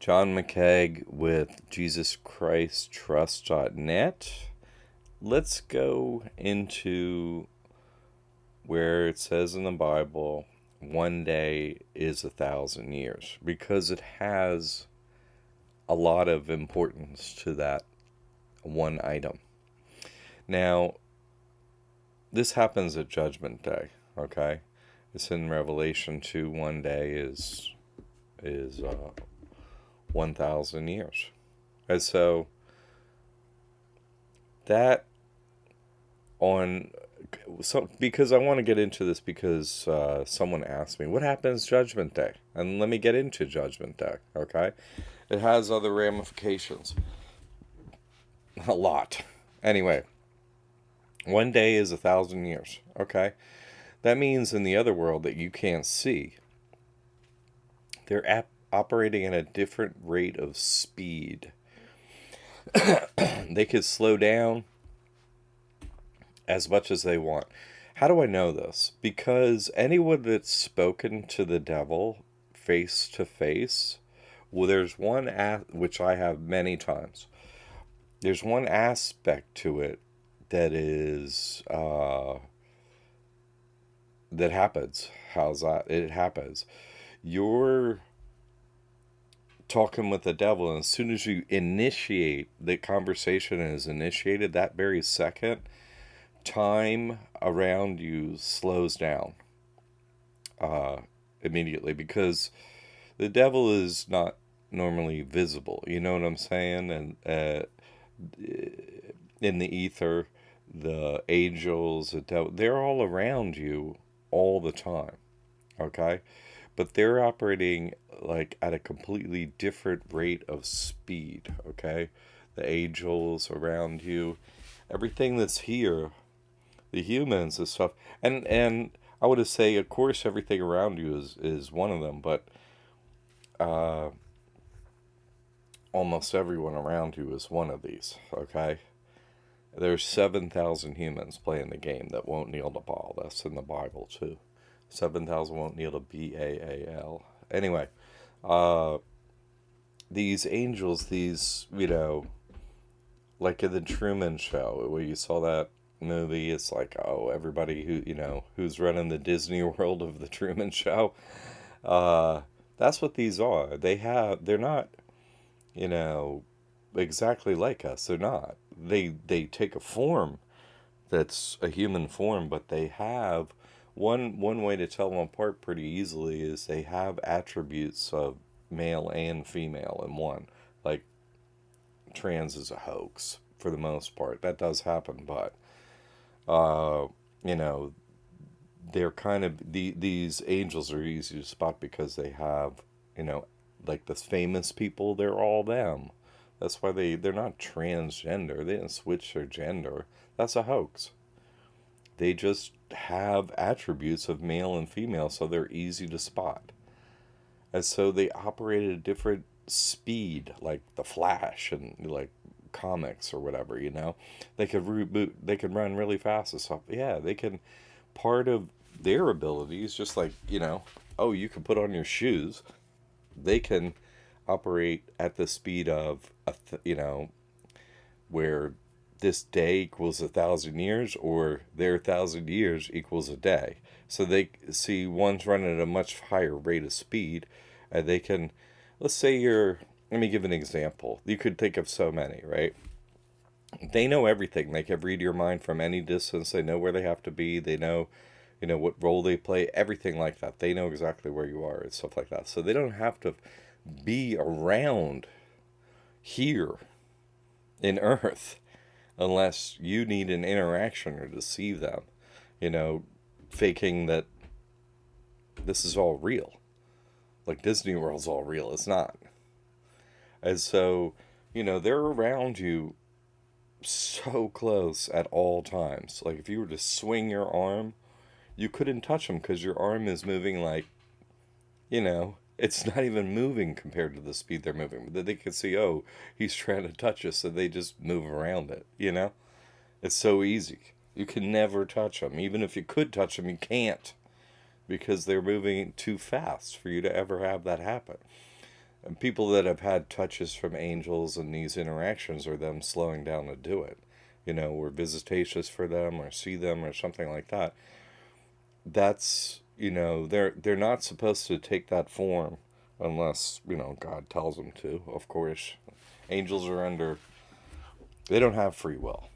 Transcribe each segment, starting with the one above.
John McCaig with JesusChristTrust.net. Let's go into where it says in the Bible, one day is 1,000 years, because it has a lot of importance to that one item. Now, this happens at Judgment Day, okay? It's in Revelation 2, one day is 1,000 years. And so that because I want to get into this because someone asked me, what happens Judgment Day? And let me get into Judgment Day, okay? It has other ramifications. A lot. Anyway, one day is 1,000 years, okay? That means in the other world that you can't see, they're operating at a different rate of speed. They could slow down as much as they want. How do I know this? Because anyone that's spoken to the devil face to face, well, there's one which I have many times. There's one aspect to it that is that happens. How's that? It happens. You're talking with the devil, and as soon as you initiate, the conversation is initiated, that very second, time around you slows down immediately, because the devil is not normally visible, you know what I'm saying? And in the ether, the angels, the devil, they're all around you all the time, okay? But they're operating like at a completely different rate of speed, okay? The angels around you, everything that's here, the humans and stuff, and I would say, of course, everything around you is one of them, but almost everyone around you is one of these, okay? There's 7,000 humans playing the game that won't kneel to Baal. That's in the Bible too. 7,000 won't kneel to Baal. Anyway, these angels, these, like in the Truman Show, where you saw that movie, it's like, oh, everybody who's running the Disney World of the Truman Show, that's what these are. They're not, exactly like us. They're not. They take a form that's a human form, but they have one way to tell them apart pretty easily is they have attributes of male and female in one. Like, trans is a hoax for the most part. That does happen, but they're kind of these angels are easy to spot because they have, like the famous people, they're all them. That's why they're not transgender. They didn't switch their gender. That's a hoax. They just have attributes of male and female, so they're easy to spot. And so they operate at a different speed, like the Flash and like comics or whatever, They could reboot, they can run really fast and stuff. Yeah, they can. Part of their abilities, just like, oh, you can put on your shoes. They can operate at the speed of, where this day equals 1,000 years, or their 1,000 years equals a day. So they see one's running at a much higher rate of speed, and they can, let's say let me give an example. You could think of so many, right? They know everything. They can read your mind from any distance. They know where they have to be. They know, what role they play, everything like that. They know exactly where you are and stuff like that. So they don't have to be around here in Earth unless you need an interaction or to see them, faking that this is all real. Like Disney World's all real. It's not. And so, they're around you so close at all times. Like if you were to swing your arm, you couldn't touch them because your arm is moving like, it's not even moving compared to the speed they're moving. But they can see, oh, he's trying to touch us, so they just move around it, It's so easy. You can never touch them. Even if you could touch them, you can't, because they're moving too fast for you to ever have that happen. And people that have had touches from angels and these interactions are them slowing down to do it. Or visitations for them or see them or something like that. That's, they're not supposed to take that form unless, God tells them to, of course. Angels are they don't have free will.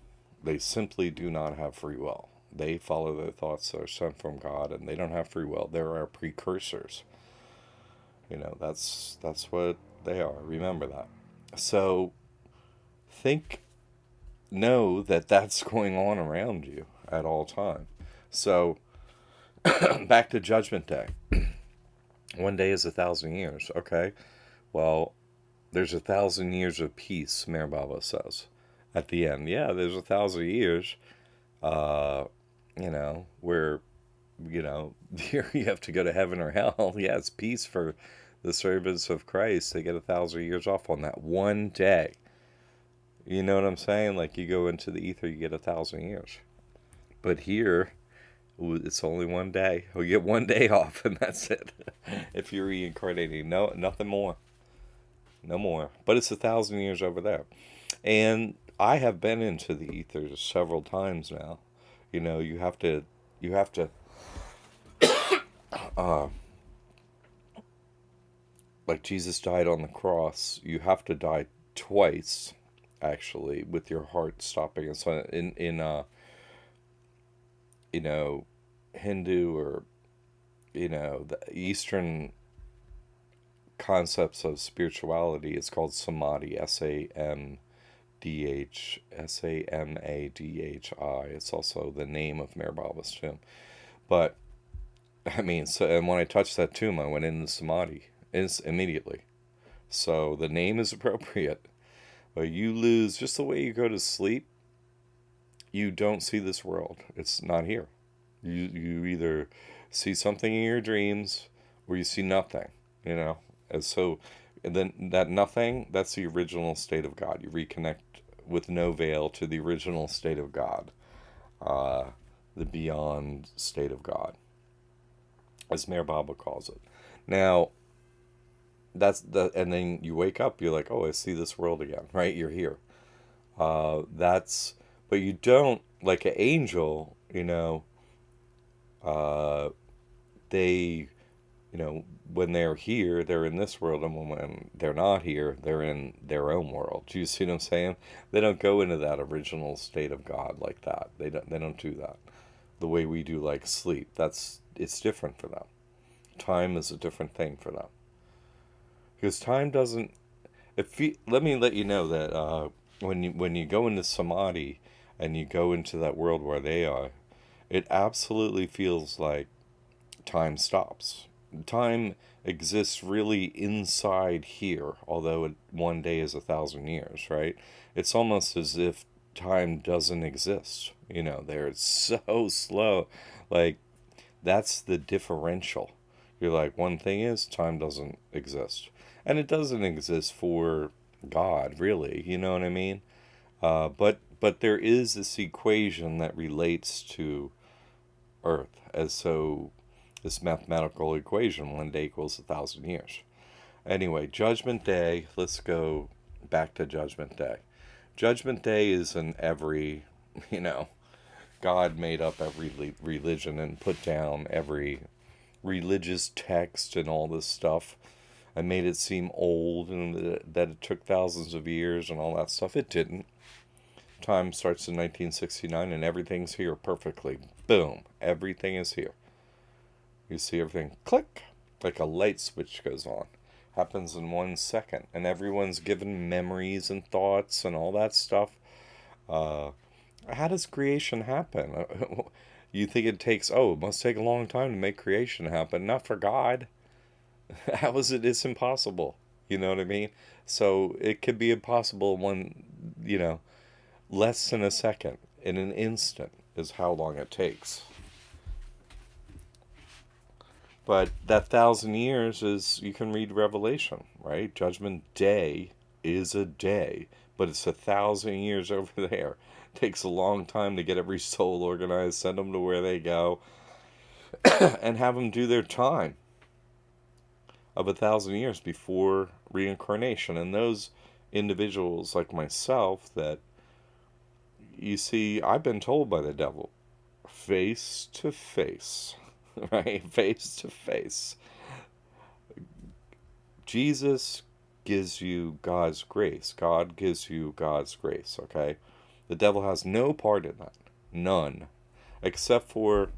They simply do not have free will. They follow their thoughts that are sent from God, and they don't have free will. There are precursors. That's what they are. Remember that. So think, know that that's going on around you at all time. So back to Judgment Day. One day is 1,000 years. Okay. Well, there's 1,000 years of peace, Mayor Baba says. At the end, yeah, there's 1,000 years. Uh, where here you have to go to heaven or hell. Yeah, it's peace for the servants of Christ. They get 1,000 years off on that one day. You know what I'm saying? Like you go into the ether, you get 1,000 years. But here, it's only one day. You get one day off, and that's it. If you're reincarnating, no, nothing more, no more. But it's 1,000 years over there, and I have been into the ethers several times now. You have to, uh, like Jesus died on the cross. You have to die twice, actually, with your heart stopping. And so in you know Hindu or the Eastern concepts of spirituality, it's called samadhi. Samadhi. It's also the name of Meher Baba's tomb. But I mean, so and when I touched that tomb, I went into samadhi immediately. So the name is appropriate. But you lose just the way you go to sleep. You don't see this world. It's not here. You either see something in your dreams or you see nothing. And so, and then that nothing, that's the original state of God. You reconnect with no veil to the original state of God, uh, the beyond state of God, as Meher Baba calls it. Now, and then you wake up, you're like, oh, I see this world again, right? You're here. But you don't, like an angel, uh, they, when they're here, they're in this world, and when they're not here, they're in their own world. Do you see what I'm saying? They don't go into that original state of God like that. They don't do that the way we do, like sleep. It's different for them. Time is a different thing for them. Because time doesn't. Let me let you know that when you go into samadhi and you go into that world where they are, it absolutely feels like time stops. Time exists really inside here, although one day is 1,000 years, right? It's almost as if time doesn't exist. There it's so slow. Like, that's the differential. You're like, one thing is, time doesn't exist. And it doesn't exist for God, really. You know what I mean? But there is this equation that relates to Earth, as so this mathematical equation, one day equals 1,000 years. Anyway, Judgment Day. Let's go back to Judgment Day. Judgment Day is in every, God made up every religion and put down every religious text and all this stuff and made it seem old and that it took thousands of years and all that stuff. It didn't. Time starts in 1969 and everything's here perfectly. Boom. Everything is here. You see everything click, like a light switch goes on. Happens in 1 second. And everyone's given memories and thoughts and all that stuff. How does creation happen? You think it must take a long time to make creation happen. Not for God. How is it? It's impossible. You know what I mean? So it could be impossible less than a second, in an instant, is how long it takes. But that 1,000 years is, you can read Revelation, right? Judgment Day is a day, but it's 1,000 years over there. It takes a long time to get every soul organized, send them to where they go, and have them do their time. of 1,000 years before reincarnation. And those individuals like myself that, you see, I've been told by the devil, face to face, right? Face to face. Jesus gives you God's grace. God gives you God's grace, okay? The devil has no part in that. None. Except for,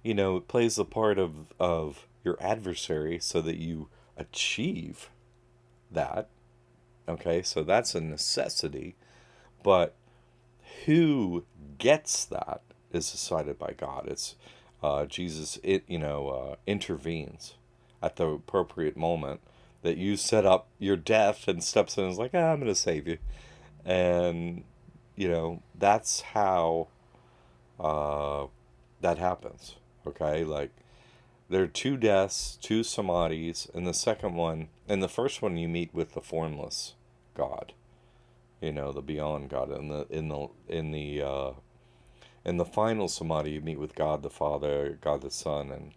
it plays the part of your adversary so that you achieve that. Okay, so that's a necessity. But who gets that is decided by God. It's Jesus. Intervenes at the appropriate moment that you set up your death and steps in and is like, I'm going to save you, and that's how that happens. Okay, like there are two deaths, two samadhis, and the first one you meet with the formless God, the beyond God. In the final samadhi, you meet with God the Father, God the Son, and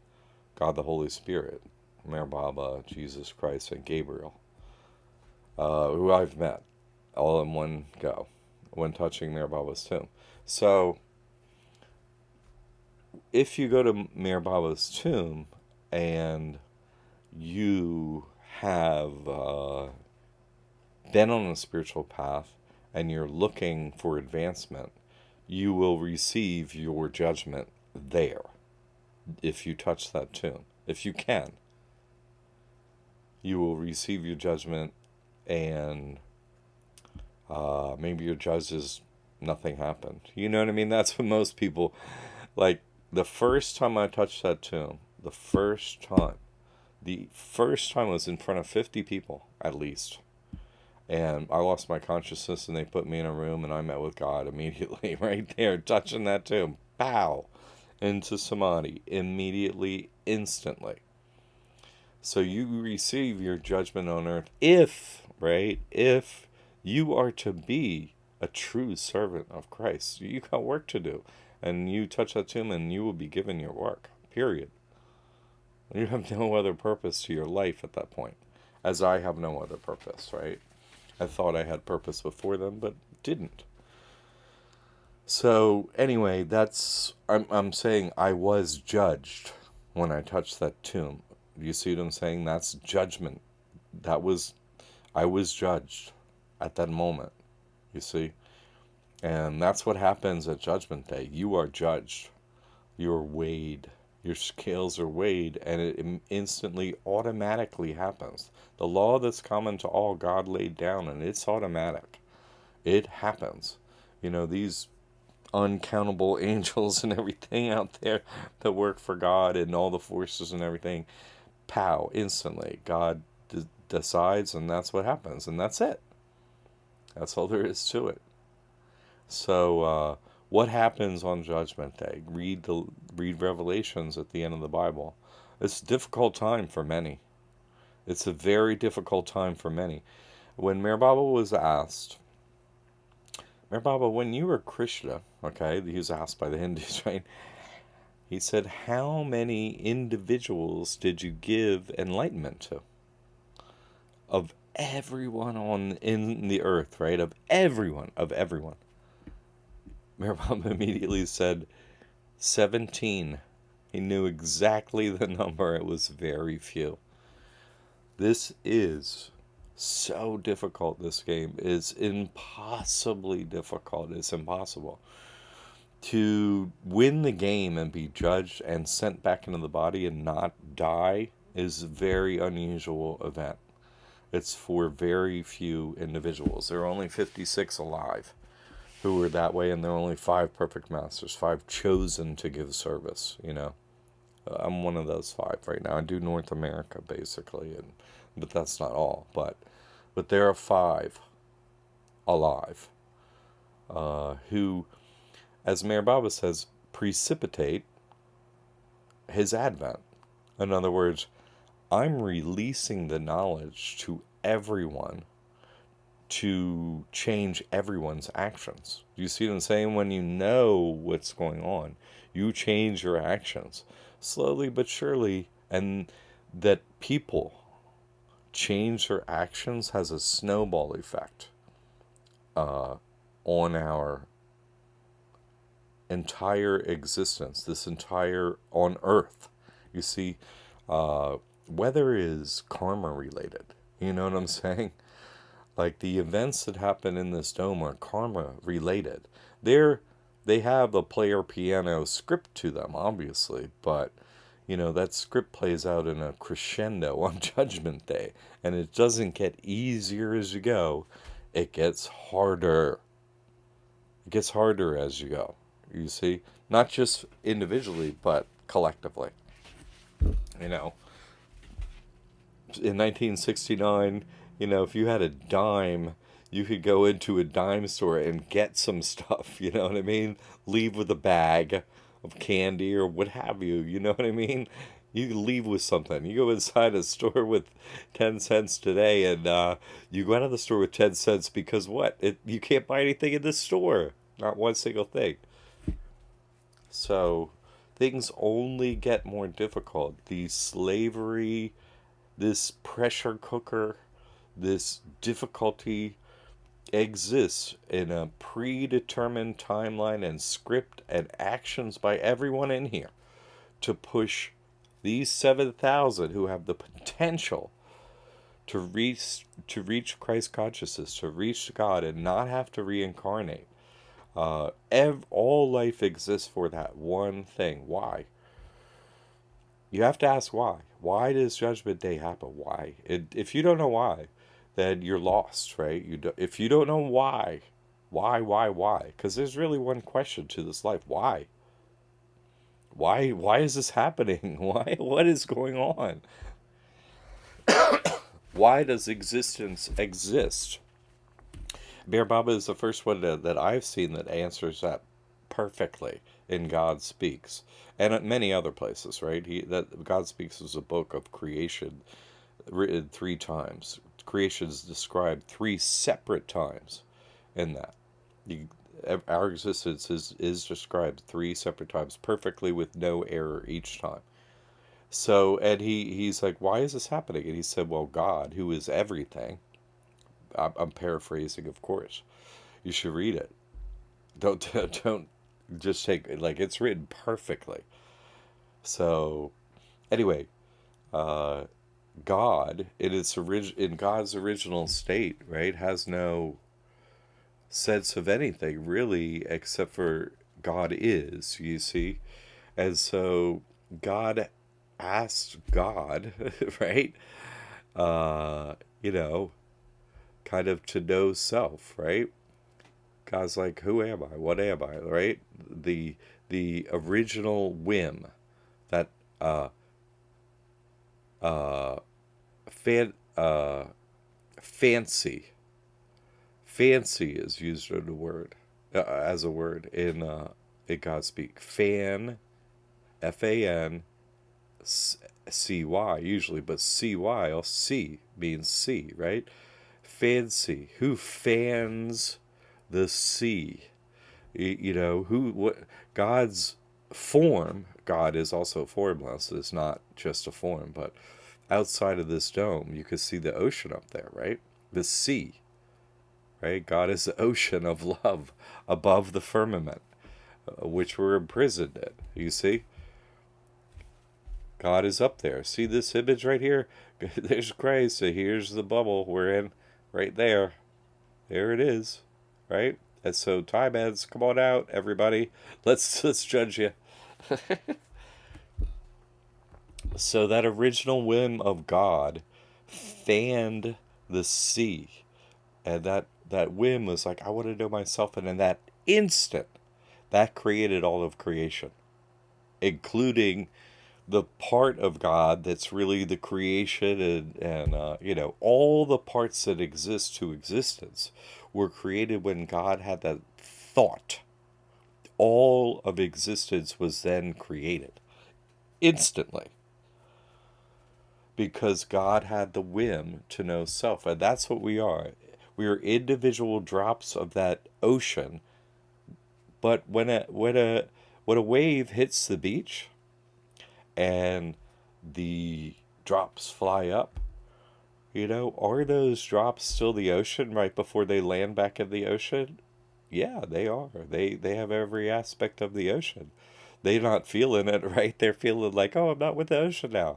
God the Holy Spirit, Meher Baba, Jesus Christ, and Gabriel, who I've met all in one go when touching Meher Baba's tomb. So if you go to Meher Baba's tomb and you have been on a spiritual path and you're looking for advancement, you will receive your judgment there if you touch that tomb. If you can, you will receive your judgment, and maybe your judge is nothing happened. You know what I mean? That's what most people, like, the first time I touched that tomb, the first time was in front of 50 people at least. And I lost my consciousness, and they put me in a room, and I met with God immediately, right there, touching that tomb. Pow! Into samadhi. Immediately, instantly. So you receive your judgment on earth if you are to be a true servant of Christ. You got work to do. And you touch that tomb, and you will be given your work. Period. You have no other purpose to your life at that point. As I have no other purpose, right? I thought I had purpose before them, but didn't. So anyway, I'm saying I was judged when I touched that tomb. You see what I'm saying? That's judgment. I was judged at that moment. You see? And that's what happens at Judgment Day. You are judged. You're weighed. Your scales are weighed, and it instantly, automatically happens. The law that's common to all, God laid down, and it's automatic. It happens. These uncountable angels and everything out there that work for God, and all the forces and everything, pow, instantly. God decides, and that's what happens, and that's it. That's all there is to it. So, what happens on Judgment Day? Read Revelations at the end of the Bible. It's a difficult time for many. It's a very difficult time for many. When Meher Baba was asked, Meher Baba, when you were Krishna, okay, he was asked by the Hindus, right? He said, how many individuals did you give enlightenment to? Of everyone in the earth, right? Of everyone. Meher Baba immediately said 17. He knew exactly the number. It was very few. This is so difficult. This game is impossibly difficult. It's impossible. To win the game and be judged and sent back into the body and not die is a very unusual event. It's for very few individuals. There are only 56 alive who were that way, and there are only 5 perfect masters, 5 chosen to give service. I'm one of those 5 right now. I do North America basically, but that's not all. But there are 5 alive who, as Meher Baba says, precipitate his advent. In other words, I'm releasing the knowledge to everyone to change everyone's actions. Do you see what I'm saying? When you know what's going on, you change your actions slowly but surely, and that people change their actions has a snowball effect on our entire existence, this entire on Earth. You see, weather is karma related. You know what I'm saying? Like the events that happen in this dome are karma related. They have a player piano script to them, obviously, but that script plays out in a crescendo on Judgment Day, and it doesn't get easier as you go. It gets harder. It gets harder as you go. You see, not just individually, but collectively. You know, in 1969, if you had a dime, you could go into a dime store and get some stuff, you know what I mean? Leave with a bag of candy or what have you, you know what I mean? You leave with something. You go inside a store with 10 cents today, and you go out of the store with 10 cents because what? You can't buy anything in this store. Not one single thing. So things only get more difficult. The slavery, this pressure cooker, this difficulty exists in a predetermined timeline and script and actions by everyone in here to push these 7,000 who have the potential to reach Christ consciousness, to reach God and not have to reincarnate. All life exists for that one thing. Why? You have to ask why. Why does Judgment Day happen? Why? If you don't know why, then you're lost, right? If you don't know why? Because there's really one question to this life. Why? Why is this happening? Why? What is going on? Why does existence exist? Bear Baba is the first one that I've seen that answers that perfectly in God Speaks, and at many other places. Right? That God Speaks is a book of creation, written 3 times. Creation is described 3 separate times in that. Our existence is described 3 separate times perfectly with no error each time. So, and he's like, why is this happening? And he said, well, God, who is everything. I'm paraphrasing, of course. You should read it. Don't just take it like it's written perfectly. So, anyway, God in God's original state, right, has no sense of anything really except for God is, you see. And so God asked God, right? You know, kind of to know self, right? God's like, who am I? What am I? Right? The original whim, that uh fan fancy fancy is used as a word in Godspeak. Fan cy usually, but cy or c means sea, right? Fancy, who fans the sea? What God's form. God is also formless. It's not just a form, but outside of this dome, you could see the ocean up there, right? The sea, right? God is the ocean of love above the firmament, which we're imprisoned in. You see? God is up there. See this image right here? There's Christ. So here's the bubble we're in right there. There it is, right? And so time heads, come on out, everybody. Let's judge you. So that original whim of God fanned the sea. And that whim was like, I want to know myself. And in that instant, that created all of creation, including the part of God that's really the creation and all the parts that exist to existence were created when God had that thought. All of existence was then created instantly because God had the whim to know self. And that's what we are. We are individual drops of that ocean. But when a wave hits the beach, and the drops fly up. Are those drops still the ocean right before they land back in the ocean? Yeah, they are. They have every aspect of the ocean. They're not feeling it, right? They're feeling like, oh, I'm not with the ocean now.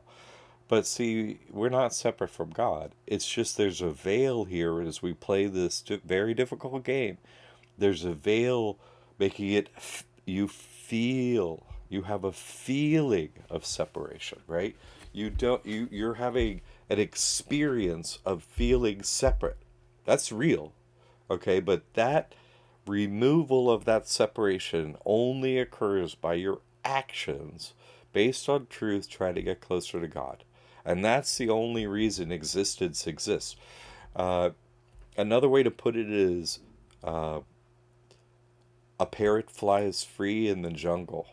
But see, we're not separate from God. It's just there's a veil here as we play this very difficult game. There's a veil making it, you feel, you have a feeling of separation, right? You're having an experience of feeling separate. That's real, okay? But that removal of that separation only occurs by your actions based on truth trying to get closer to God. And that's the only reason existence exists. Uh, Another way to put it is uh, a parrot flies free in the jungle.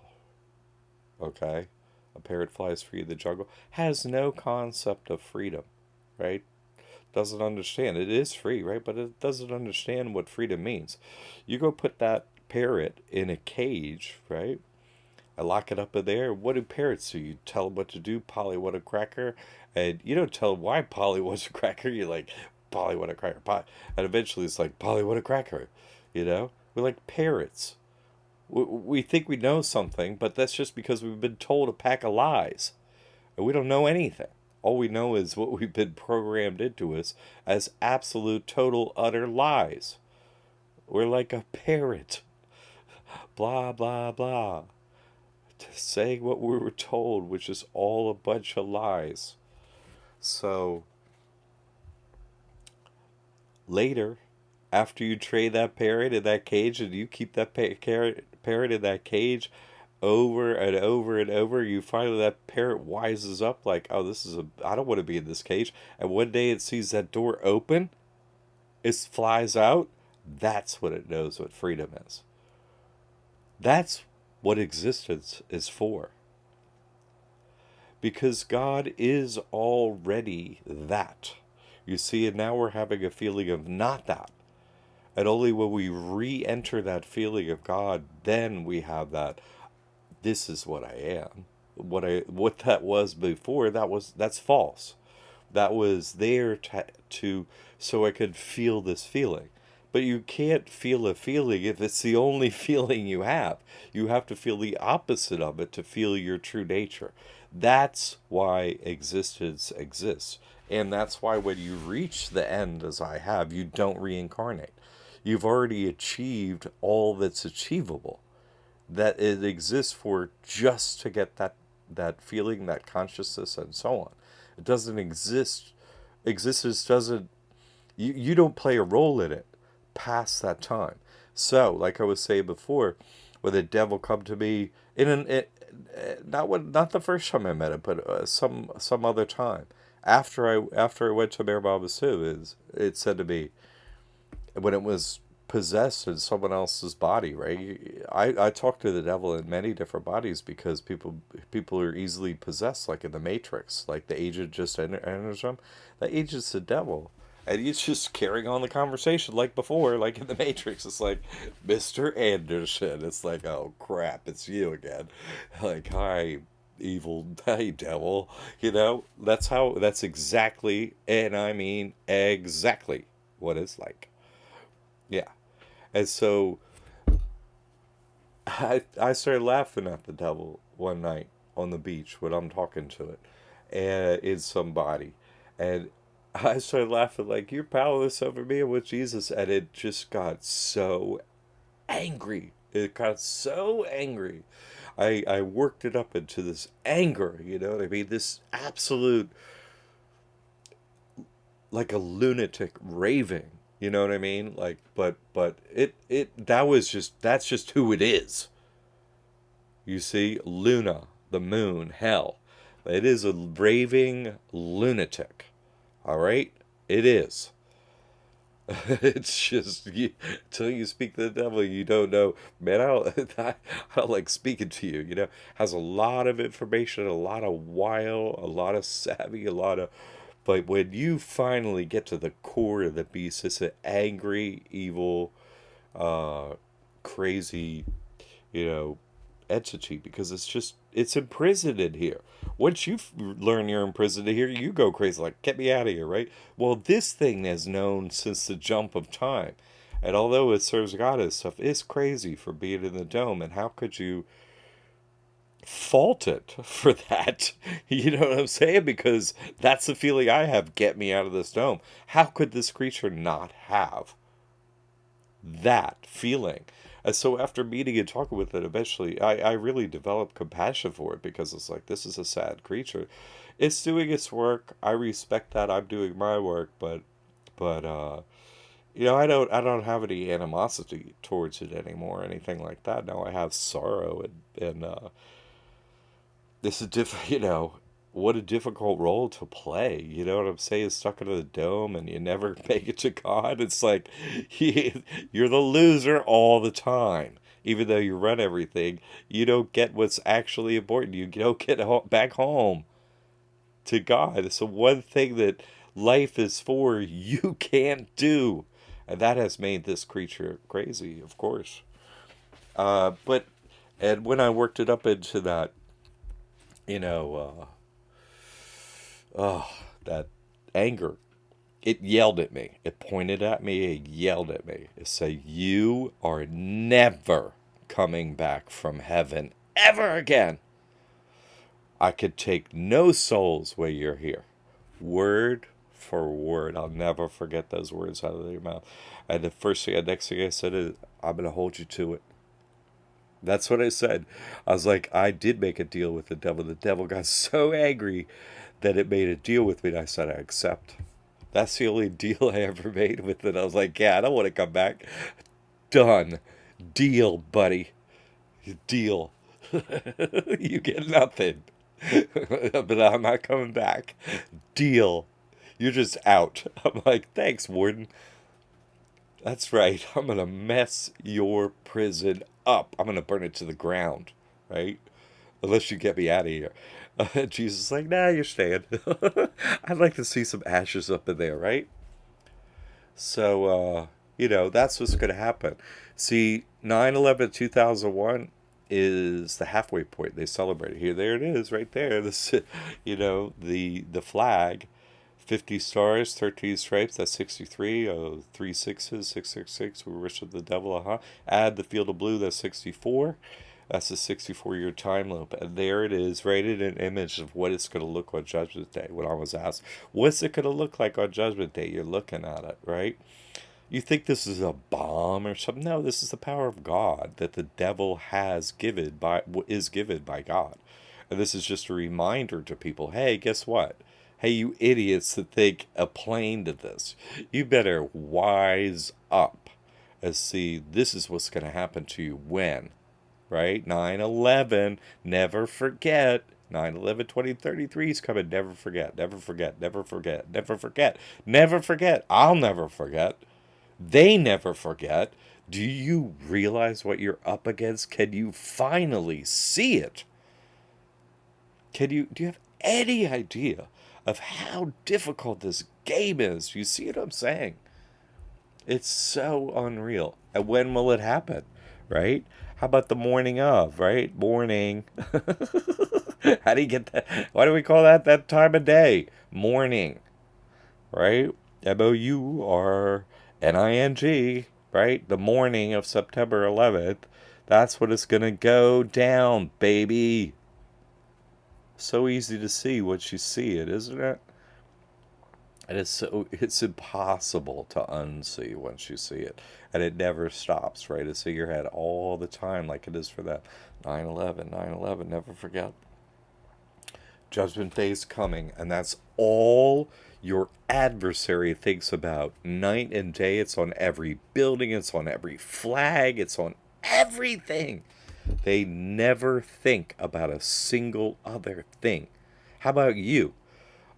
Okay? A parrot flies free in the jungle, has no concept of freedom, right? Doesn't understand. It is free, right? But it doesn't understand what freedom means. You go put that parrot in a cage, right? I lock it up in there. What do parrots do? You tell them what to do. Polly, what a cracker. And you don't tell them why Polly was a cracker. You're like, Polly, what a cracker. And eventually it's like, Polly, what a cracker. We're like parrots. We think we know something, but that's just because we've been told a pack of lies. And we don't know anything. All we know is what we've been programmed into us as absolute, total, utter lies. We're like a parrot. Blah, blah, blah. Saying what we were told, which is all a bunch of lies. So, later, after you trade that parrot in that cage and you keep that parrot in that cage over and over and over, you finally, that parrot wises up like, oh, I don't want to be in this cage. And one day it sees that door open, it flies out. That's when it knows what freedom is. That's what existence is for. Because God is already that. You see, and now we're having a feeling of not that. And only when we re-enter that feeling of God, then we have that, this is what I am. What that was before, that's false. That was there to so I could feel this feeling. But you can't feel a feeling if it's the only feeling you have. You have to feel the opposite of it to feel your true nature. That's why existence exists. And that's why when you reach the end, as I have, you don't reincarnate. You've already achieved all that's achievable. That it exists for just to get that feeling, that consciousness, and so on. It doesn't exist. Existence doesn't. You don't play a role in it past that time. So, like I was saying before, when the devil come to me not the first time I met him, but some other time after I went to Meribah Sue, it said to me when it was possessed in someone else's body, right? I talk to the devil in many different bodies because people are easily possessed, like in the Matrix, like the agent just enters them. The agent's the devil. And he's just carrying on the conversation like before, like in the Matrix. It's like, Mr. Anderson. It's like, oh crap, it's you again. Like, hi, evil, hi, devil. That's exactly, and I mean exactly what it's like. Yeah. And so I started laughing at the devil one night on the beach when I'm talking to it, and it's somebody. And I started laughing like, you're powerless over me and with Jesus. And it just got so angry. It got so angry. I worked it up into this anger, you know what I mean? This absolute, like a lunatic raving. You know what I mean? Like, but that's just who it is. You see, Luna, the moon, hell. It is a raving lunatic. All right? It is. It's just, until you speak to the devil, you don't know. Man, I don't like speaking to you, Has a lot of information, a lot of wile, a lot of savvy, a lot of. But when you finally get to the core of the beast, it's an angry, evil, crazy, you know, entity because it's imprisoned in here. Once you learn you're imprisoned in here, you go crazy like, get me out of here, right? Well, this thing has known since the jump of time. And although it serves God and stuff, it's crazy for being in the dome. And how could you fault it for that? You know what I'm saying? Because that's the feeling I have. Get me out of this dome. How could this creature not have that feeling? And so after meeting and talking with it, eventually I really developed compassion for it because it's like, this is a sad creature. It's doing its work. I respect that. I'm doing my work, but I don't have any animosity towards it anymore or anything like that. Now I have sorrow and this is different, what a difficult role to play. You know what I'm saying? Stuck in the dome and you never make it to God. It's like you're the loser all the time. Even though you run everything, you don't get what's actually important. You don't get back home to God. It's the one thing that life is for you can't do. And that has made this creature crazy, of course. But and when I worked it up into that, you know, oh, that anger. It yelled at me. It pointed at me. It yelled at me. It said, "You are never coming back from heaven ever again. I could take no souls while you're here." Word for word. I'll never forget those words out of your mouth. And next thing I said is, "I'm going to hold you to it." That's what I said. I was like, I did make a deal with the devil. The devil got so angry that it made a deal with me. And I said, I accept. That's the only deal I ever made with it. I was like, yeah, I don't want to come back. Done. Deal, buddy. Deal. You get nothing. But I'm not coming back. Deal. You're just out. I'm like, thanks, Warden. That's right. I'm going to mess your prison up. I'm going to burn it to the ground, right? Unless you get me out of here. Jesus is like, nah, you're staying. I'd like to see some ashes up in there, right? So, that's what's going to happen. See, 9/11/2001 is the halfway point. They celebrate it. Here, there it is, right there. This, the flag. 50 stars, 13 stripes, that's 63. 3 sixes, 666. We worship the devil, Add the field of blue, that's 64. That's a 64-year time loop. And there it is, right in an image of what it's going to look on Judgment Day. When I was asked, what's it going to look like on Judgment Day? You're looking at it, right? You think this is a bomb or something? No, this is the power of God that the devil is given by God. And this is just a reminder to people, hey, guess what? Hey, you idiots that think a plane did this. You better wise up and see this is what's going to happen to you when, right? 9/11, never forget. 9/11/2033 is coming. Never forget, never forget, never forget, never forget, never forget. I'll never forget. They never forget. Do you realize what you're up against? Can you finally see it? Do you have any idea of how difficult this game is? You see what I'm saying? It's so unreal. And when will it happen? Right? How about the morning of, right? Morning. How do you get that? Why do we call that time of day? Morning. Right? MOURNING. Right? The morning of September 11th. That's what it's going to go down, baby. So easy to see once you see it, isn't it? And it's impossible to unsee once you see it. And it never stops, right? It's in your head all the time, like it is for that 9/11, 9/11, never forget. Judgment Day's coming, and that's all your adversary thinks about. Night and day, it's on every building, it's on every flag, it's on everything. They never think about a single other thing. How about you?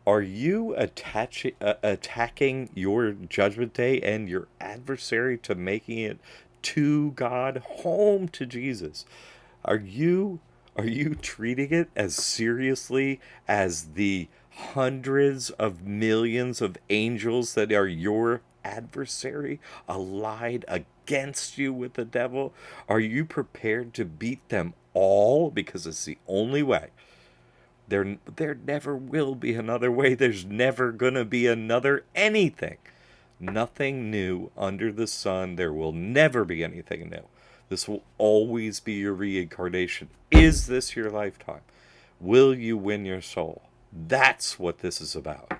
Are you attacking your Judgment Day and your adversary to making it to God, home to Jesus? Are you treating it as seriously as the hundreds of millions of angels that are your adversary, allied against you with the devil? Are you prepared to beat them all because it's the only way. There never will be another way. There's never going to be another anything. Nothing new under the sun. There will never be anything new. This will always be your reincarnation. Is this your lifetime? Will you win your soul? That's what this is about.